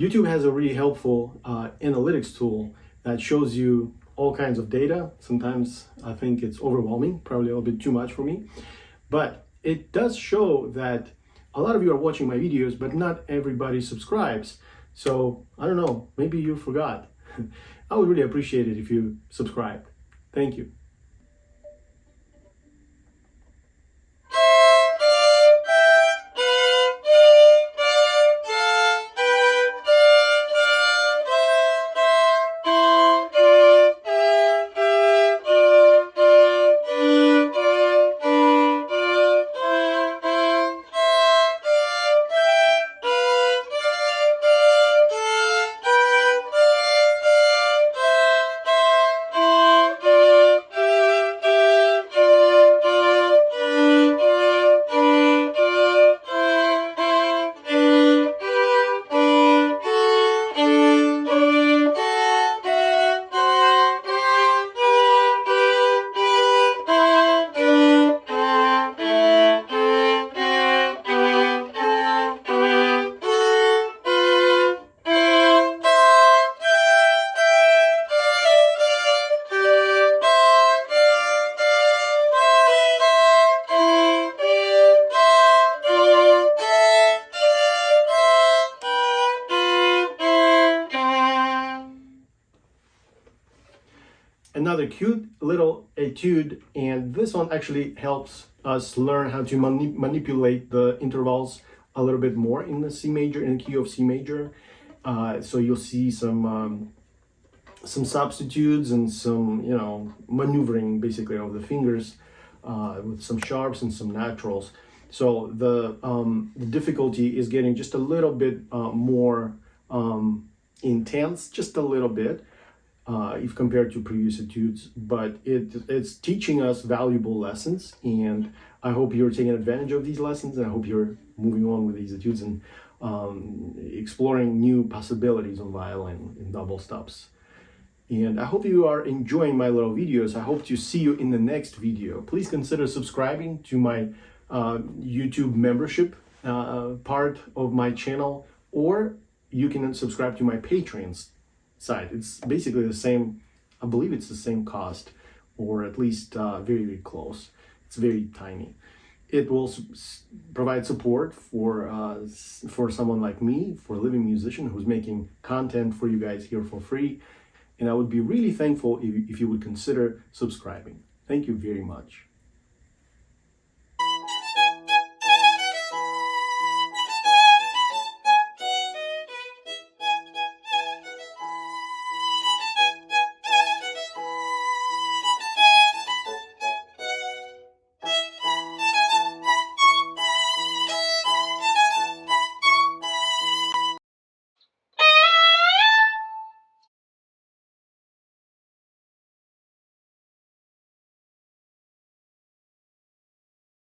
YouTube has a really helpful analytics tool that shows you all kinds of data. Sometimes I think it's overwhelming, probably a little bit too much for me, but it does show that a lot of you are watching my videos, but not everybody subscribes. So I don't know, maybe you forgot. I would really appreciate it if you subscribe. Thank you. Another cute little etude, and this one actually helps us learn how to manipulate the intervals a little bit more in the C major, in the key of C major. So you'll see some substitutes and some, maneuvering basically of the fingers with some sharps and some naturals. So the difficulty is getting just a little bit more intense, just a little bit. If compared to previous etudes, but it's teaching us valuable lessons, and I hope you're taking advantage of these lessons, and I hope you're moving on with these etudes and exploring new possibilities on violin in double stops. And I hope you are enjoying my little videos. I hope to see you in the next video. Please consider subscribing to my YouTube membership part of my channel, or you can subscribe to my Patreon site. It's basically the same, I believe it's the same cost, or at least very, very close. It's very tiny. It will provide support for someone like me, for a living musician who's making content for you guys here for free. And I would be really thankful if you would consider subscribing. Thank you very much.